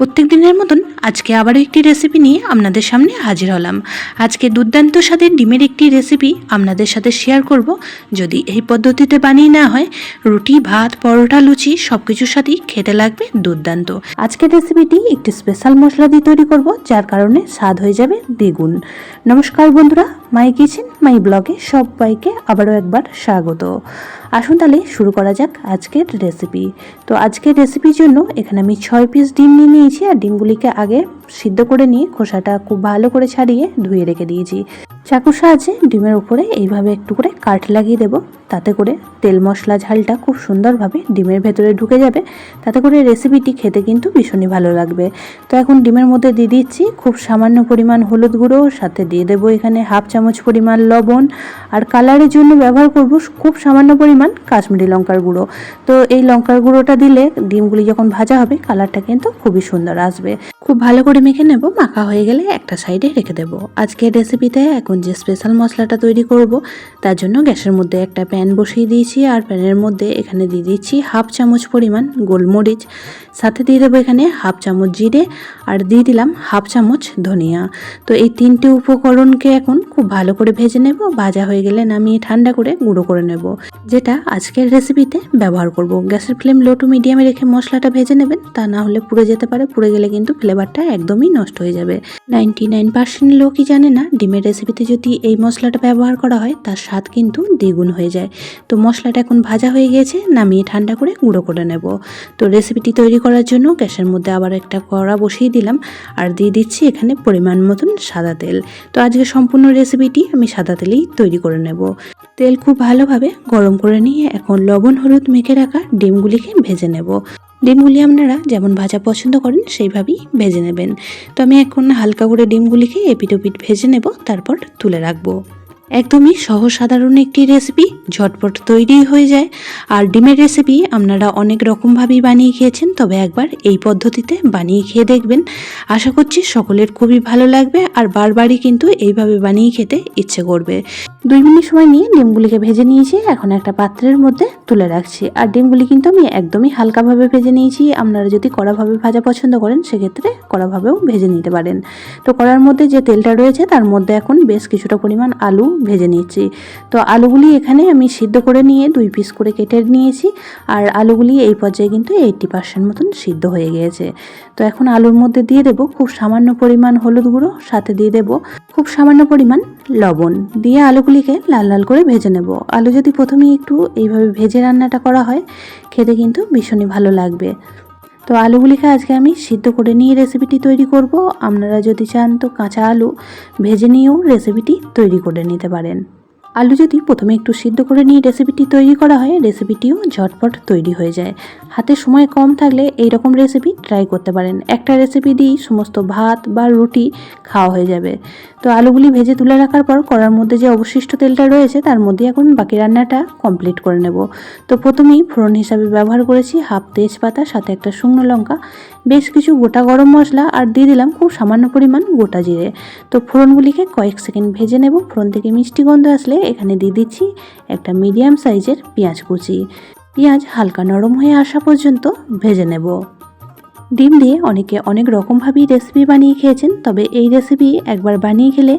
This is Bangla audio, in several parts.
প্রত্যেক দিনের মতন আজকে আবারও একটি রেসিপি নিয়ে আপনাদের সামনে হাজির হলাম। আজকে দুর্দান্ত স্বাদের ডিমের একটি রেসিপি আপনাদের সাথে শেয়ার করব। যদি এই পদ্ধতিতে বানিয়ে না হয়, রুটি, ভাত, পরোটা, লুচি সব কিছুর সাথেই খেতে লাগবে দুর্দান্ত। আজকের রেসিপিটি একটি স্পেশাল মশলা দিয়ে তৈরি করব, যার কারণে স্বাদ হয়ে যাবে দ্বিগুণ। নমস্কার বন্ধুরা, মাই কিচেন মাই ব্লগে সবাইকে আবারও একবার স্বাগত। আসুন তাহলে শুরু করা যাক আজকের রেসিপি। তো আজকের রেসিপির জন্য এখানে আমি 6 পিস ডিম নিয়ে নিয়েছি, আর ডিমগুলিকে আগে সিদ্ধ করে নিয়ে খোসাটা খুব ভালো করে ছাড়িয়ে ধুয়ে রেখে দিয়েছি। চাকুর সাহায্যে ডিমের উপরে এইভাবে একটু করে কাট লাগিয়ে দেব, তাতে করে তেল মশলা ঝালটা খুব সুন্দরভাবে ডিমের ভেতরে ঢুকে যাবে। তাতে করে রেসিপিটি খেতে কিন্তু ভীষণই ভালো লাগবে। তো এখন ডিমের মধ্যে দিয়ে দিচ্ছি খুব সামান্য পরিমাণ হলুদ গুঁড়ো, সাথে দিয়ে দেবো এখানে হাফ চামচ পরিমাণ লবণ, আর কালারের জন্য ব্যবহার করব খুব সামান্য পরিমাণ কাশ্মীরি লঙ্কার গুঁড়ো। তো এই লঙ্কার গুঁড়োটা দিলে ডিমগুলি যখন ভাজা হবে কালারটা কিন্তু খুবই সুন্দর আসবে। খুব ভালো করে মেখে নেব, মাখা হয়ে গেলে একটা সাইডে রেখে দেবো। আজকের রেসিপিতে এখন যে স্পেশাল মশলাটা তৈরি করব, তার জন্য গ্যাসের মধ্যে একটা প্যান বসিয়ে দিয়েছি, আর প্যানের মধ্যে এখানে দিয়ে দিচ্ছি হাফ চামচ পরিমাণ গোলমরিচ, সাথে দিয়ে দেবো এখানে হাফ চামচ জিরে, আর দিয়ে দিলাম হাফ চামচ ধনিয়া। তো এই তিনটে উপকরণকে এখন খুব ভালো করে ভেজে নেব। ভাজা হয়ে গেলে নামিয়ে ঠান্ডা করে গুঁড়ো করে নেব, যেটা আজকের রেসিপিতে ব্যবহার করব। গ্যাসের ফ্লেম লো টু মিডিয়ামে রেখে মশলাটা ভেজে নেবেন, তা না হলে পুড়ে যেতে পারে। পুড়ে গেলে কিন্তু ফ্লেভারটা একদমই নষ্ট হয়ে যাবে। 99% লোকই জানে না, ডিমের রেসিপিতে যদি এই মশলাটা ব্যবহার করা হয় তার স্বাদ কিন্তু দ্বিগুণ হয়ে যায়। তো মশলাটা এখন ভাজা হয়ে গেছে, নামিয়ে ঠান্ডা করে গুঁড়ো করে নেব। তো রেসিপিটি তৈরি করার জন্য গ্যাসের মধ্যে আবার একটা কড়া বসিয়ে দিলাম, আর দিয়ে দিচ্ছি এখানে পরিমাণ মতন সাদা তেল। তো আজকে সম্পূর্ণ রেসিপিটি আমি সাদা তেলেই তৈরি করে নেব। তেল খুব ভালোভাবে গরম করে নিয়ে এখন লবণ হলুদ মেখে রাখা ডিমগুলিকে ভেজে নেব। ডিমগুলি আপনারা যেমন ভাজা পছন্দ করেন সেইভাবেই ভেজে নেবেন। তো আমি এখন হালকা করে ডিমগুলিকে এপিট ওপিট ভেজে নেব, তারপর তুলে রাখবো। একদমই সহজ সাধারণ একটি রেসিপি, ঝটপট তৈরি হয়ে যায়। আর ডিমের রেসিপি আপনারা অনেক রকমভাবেই বানিয়ে খেয়েছেন, তবে একবার এই পদ্ধতিতে বানিয়ে খেয়ে দেখবেন। আশা করছি সকলের খুবই ভালো লাগবে, আর বারবারই কিন্তু এইভাবে বানিয়ে খেতে ইচ্ছে করবে। 2 মিনিট সময় নিয়ে ডিমগুলিকে ভেজে নিয়েছি, এখন একটা পাত্রের মধ্যে তুলে রাখছি। আর ডিমগুলি কিন্তু আমি একদমই হালকাভাবে ভেজে নিয়েছি। আপনারা যদি কড়াভাবে ভাজা পছন্দ করেন সেক্ষেত্রে কড়াভাবেও ভেজে নিতে পারেন। তো কড়ার মধ্যে যে তেলটা রয়েছে তার মধ্যে এখন বেশ কিছুটা পরিমাণ আলু ভেজে নিচ্ছি। তো আলুগুলি এখানে আমি সিদ্ধ করে নিয়ে 2 পিস করে কেটে নিয়েছি, আর আলুগুলি এই পর্যায়ে কিন্তু 80% মতন সিদ্ধ হয়ে গিয়েছে। তো এখন আলুর মধ্যে দিয়ে দেব খুব সামান্য পরিমাণ হলুদ গুঁড়ো, সাথে দিয়ে দেব খুব সামান্য পরিমাণ লবণ, দিয়ে আলুগুলিকে লাল লাল করে ভেজে নেব। আলু যদি প্রথমেই একটু এইভাবে ভেজে রান্নাটা করা হয়, খেতে কিন্তু ভীষণই ভালো লাগবে। তো আলুগুলিকে আজকে আমি সিদ্ধ করে নিয়ে রেসিপিটি তৈরি করব। আপনারা যদি চান তো কাঁচা আলু ভেজে নিয়েও রেসিপিটি তৈরি করে নিতে পারেন। আলু যদি প্রথমে একটু সিদ্ধ করে নিয়ে রেসিপিটি তৈরি করা হয়, রেসিপিটিও ঝটপট তৈরি হয়ে যায়। হাতে সময় কম থাকলে এই রকম রেসিপি ট্রাই করতে পারেন। একটা রেসিপি দিয়েই সমস্ত ভাত বা রুটি খাওয়া হয়ে যাবে। তো আলুগুলি ভেজে তুলে রাখার পর কড়ার মধ্যে যে অবশিষ্ট তেলটা রয়েছে তার মধ্যে এখন বাকি রান্নাটা কমপ্লিট করে নেব। তো প্রথমেই ফোড়ন হিসাবে ব্যবহার করেছি হাফ তেজপাতা, সাথে একটা শুকনো লঙ্কা, বেশ কিছু গোটা গরম মশলা, আর দিয়ে দিলাম খুব সামান্য পরিমাণ গোটা জিরে। তো ফোড়নগুলিকে কয়েক সেকেন্ড ভেজে নেব। ফোড়ন থেকে মিষ্টি গন্ধ আসলে এখানে দিয়ে দিচ্ছি একটা মিডিয়াম সাইজের পেঁয়াজ কুচি। পেঁয়াজ হালকা নরম হয়ে আসা পর্যন্ত ভেজে নেব। ডিম দিয়ে অনেকে অনেক রকমভাবেই রেসিপি বানিয়ে খেয়েছেন, তবে এই রেসিপি একবার বানিয়ে খেলে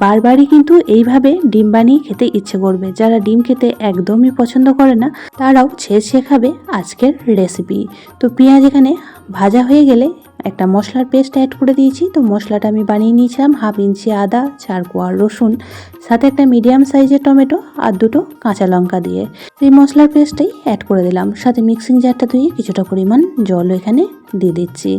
বারবারই কিন্তু এইভাবে ডিম বানিয়ে খেতে ইচ্ছে করবে। যারা ডিম খেতে একদমই পছন্দ করে না তারাও ছেঁচে খাবে আজকের রেসিপি। তো পেঁয়াজ এখানে ভাজা হয়ে গেলে একটা মশলার পেস্ট অ্যাড করে দিয়েছি। তো মশলাটা আমি বানিয়ে নিয়েছিলাম হাফ ইঞ্চি আদা, 4 কোয়া রসুন, সাথে একটা মিডিয়াম সাইজের টমেটো আর 2টো কাঁচা লঙ্কা দিয়ে সেই মশলার পেস্টটাই অ্যাড করে দিলাম। সাথে মিক্সিং জারটা ধুয়ে কিছুটা পরিমাণ জল এখানে দিয়ে দিচ্ছি।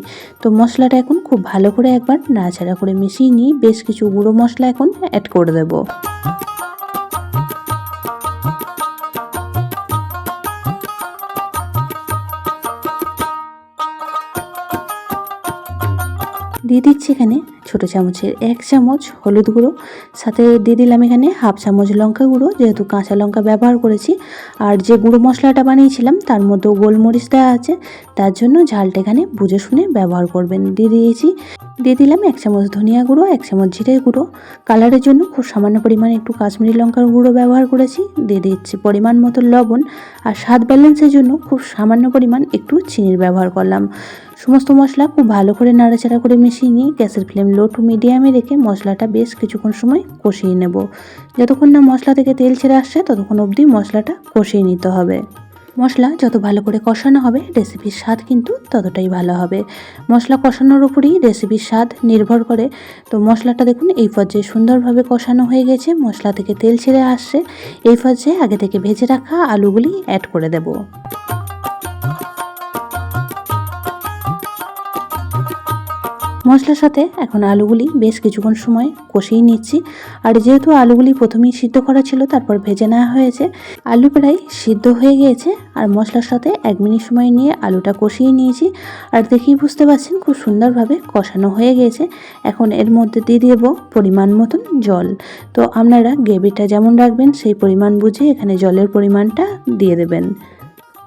তো মশলাটা এখন খুব ভালো করে একবার নাড়াচাড়া করে মিশিয়ে নিয়ে বেশ কিছু গুঁড়ো মশলা এখন অ্যাড করে দেবো। দিয়ে দিচ্ছি এখানে ছোটো চামচের 1 চামচ হলুদ গুঁড়ো, সাথে দিয়ে দিলাম এখানে হাফ চামচ লঙ্কা গুঁড়ো, যেহেতু কাঁচা লঙ্কা ব্যবহার করেছি। আর যে গুঁড়ো মশলাটা বানিয়েছিলাম তার মধ্যেও গোলমরিচ দেওয়া আছে, তার জন্য ঝালটা এখানে বুঝে শুনে ব্যবহার করবেন। দিয়ে দিলাম 1 চামচ ধনিয়া গুঁড়ো, 1 চামচ জিরে গুঁড়ো, কালারের জন্য খুব সামান্য পরিমাণে একটু কাশ্মীরি লঙ্কার গুঁড়ো ব্যবহার করেছি। দিয়ে দিচ্ছি পরিমাণ মতো লবণ, আর স্বাদ ব্যালেন্সের জন্য খুব সামান্য পরিমাণ একটু চিনির ব্যবহার করলাম। সমস্ত মশলা খুব ভালো করে নাড়াচাড়া করে মিশিয়ে নিয়ে গ্যাসের ফ্লেম লো টু মিডিয়ামে রেখে মশলাটা বেশ কিছুক্ষণ সময় কষিয়ে নেব। যতক্ষণ না মশলা থেকে তেল ছেড়ে আসছে ততক্ষণ অবধি মশলাটা কষিয়ে নিতে হবে। মশলা যত ভালো করে কষানো হবে রেসিপির স্বাদ কিন্তু ততটাই ভালো হবে। মশলা কষানোর উপরই রেসিপির স্বাদ নির্ভর করে। তো মশলাটা দেখুন এই পর্যায়ে সুন্দরভাবে কষানো হয়ে গেছে, মশলা থেকে তেল ছেড়ে আসছে। এই পর্যায়ে আগে থেকে ভেজে রাখা আলুগুলি অ্যাড করে দেব। মশলার সাথে এখন আলুগুলি বেশ কিছুক্ষণ সময় কষিয়ে নিচ্ছি। আর যেহেতু আলুগুলি প্রথমেই সিদ্ধ করা ছিল তারপর ভেজে নেওয়া হয়েছে, আলু প্রায় সিদ্ধ হয়ে গিয়েছে। আর মশলার সাথে 1 মিনিট সময় নিয়ে আলুটা কষিয়ে নিয়েছি। আর দেখেই বুঝতে পারছেন খুব সুন্দরভাবে কষানো হয়ে গেছে। এখন এর মধ্যে দিয়ে দেব পরিমাণ মতন জল। তো আপনারা গ্রেভিটা যেমন রাখবেন সেই পরিমাণ বুঝে এখানে জলের পরিমাণটা দিয়ে দেবেন।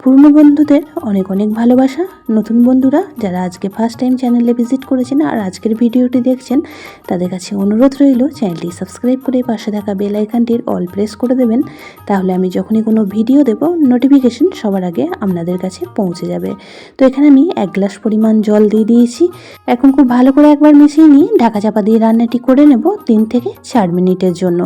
পুরনো বন্ধুদের অনেক অনেক ভালোবাসা। নতুন বন্ধুরা যারা আজকে ফার্স্ট টাইম চ্যানেলে ভিজিট করেছেন আর আজকের ভিডিওটি দেখছেন তাদের কাছে অনুরোধ রইল চ্যানেলটি সাবস্ক্রাইব করে পাশে থাকা বেল আইকনটির অল প্রেস করে দেবেন। তাহলে আমি যখনই কোনো ভিডিও দেব নোটিফিকেশন সবার আগে আপনাদের কাছে পৌঁছে যাবে। তো এখানে আমি 1 গ্লাস পরিমাণ জল দিয়ে দিয়েছি। এখন খুব ভালো করে একবার মিশিয়ে নিয়ে ঢাকা চাপা দিয়ে রান্নাটি করে নেব 3 থেকে 4 মিনিটের জন্য।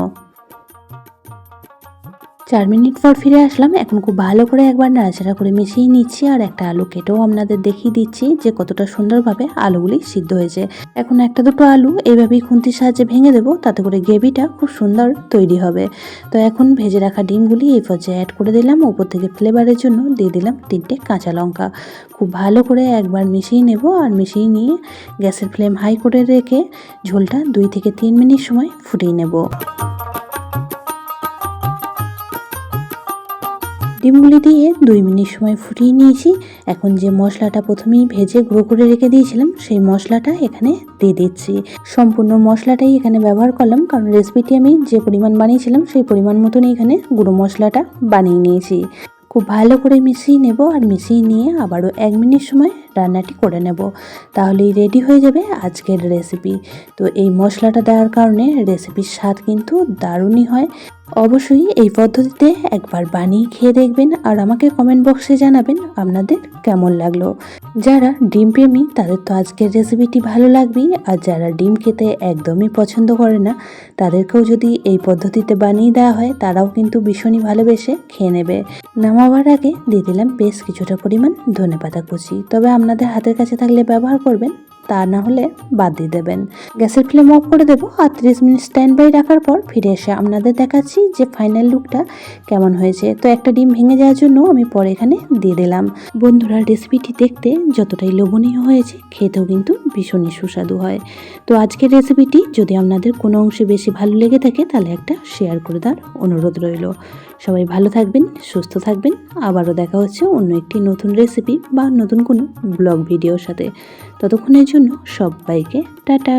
4 মিনিট পর ফিরে আসলাম। এখন খুব ভালো করে একবার নাড়াচাড়া করে মিশিয়ে নিচ্ছি আর একটা আলু কেটেও আপনাদের দেখিয়ে দিচ্ছি যে কতটা সুন্দরভাবে আলুগুলি সিদ্ধ হয়েছে। এখন একটা দুটো আলু এইভাবেই খুন্তির সাহায্যে ভেঙে দেবো, তাতে করে গ্রেভিটা খুব সুন্দর তৈরি হবে। তো এখন ভেজে রাখা ডিমগুলি এই পর্যায়ে অ্যাড করে দিলাম। ওপর থেকে ফ্লেভারের জন্য দিয়ে দিলাম 3টে কাঁচা লঙ্কা। খুব ভালো করে একবার মিশিয়ে নেব আর মিশিয়ে নিয়ে গ্যাসের ফ্লেম হাই করে রেখে ঝোলটা 2 থেকে 3 মিনিট সময় ফুটিয়ে নেব। ডিমগুলি দিয়ে 2 মিনিট সময় ফুটিয়ে নিয়েছি। এখন যে মশলাটা প্রথমেই ভেজে গুঁড়ো করে রেখে দিয়েছিলাম সেই মশলাটা এখানে দিয়ে দিচ্ছি। সম্পূর্ণ মশলাটাই এখানে ব্যবহার করলাম, কারণ রেসিপিটি আমি যে পরিমাণ বানিয়েছিলাম সেই পরিমাণ মতনই এখানে গুঁড়ো মশলাটা বানিয়ে নিয়েছি। খুব ভালো করে মিশিয়ে নেব আর মিশিয়ে নিয়ে আবারও 1 মিনিট সময় রান্নাটি করে নেব। তাহলেই রেডি হয়ে যাবে আজকের রেসিপি। তো এই মশলাটা দেওয়ার কারণে রেসিপির স্বাদ কিন্তু দারুণই হয়। অবশ্যই এই পদ্ধতিতে একবার বানিয়ে খেয়ে দেখবেন আর আমাকে কমেন্ট বক্সে জানাবেন আপনাদের কেমন লাগলো। যারা ডিম প্রেমী তাদের তো আজকের রেসিপিটি ভালো লাগবেই, আর যারা ডিম খেতে একদমই পছন্দ করে না তাদেরকেও যদি এই পদ্ধতিতে বানিয়ে দেওয়া হয় তারাও কিন্তু ভীষণই ভালোবেসে খেয়ে নেবে। নামাবার আগে দিয়ে দিলাম বেশ কিছুটা পরিমাণ ধনেপাতা কুচি, তবে আপনাদের হাতের কাছে থাকলে ব্যবহার করবেন, তা না হলে বাদ দিয়ে দেবেন। গ্যাসের ফ্লেম অফ করে দেবো আর 30 মিনিট স্ট্যান্ড বাই রাখার পর ফিরে এসে আপনাদের দেখাচ্ছি যে ফাইনাল লুকটা কেমন হয়েছে। তো একটা ডিম ভেঙে যাওয়ার জন্য আমি পরে এখানে দিয়ে দিলাম। বন্ধুরা রেসিপিটি দেখতে যতটাই লোভনীয় হয়েছে খেতেও কিন্তু ভীষণই সুস্বাদু হয়। তো আজকের রেসিপিটি যদি আপনাদের কোনো অংশে বেশি ভালো লেগে থাকে তাহলে একটা শেয়ার করে দেওয়ার অনুরোধ রইল। সবাই ভালো থাকবেন, সুস্থ থাকবেন। আবারও দেখা হচ্ছে অন্য একটি নতুন রেসিপি বা নতুন কোনো ব্লগ ভিডিওর সাথে। ততক্ষণের জন্য সবাইকে টাটা।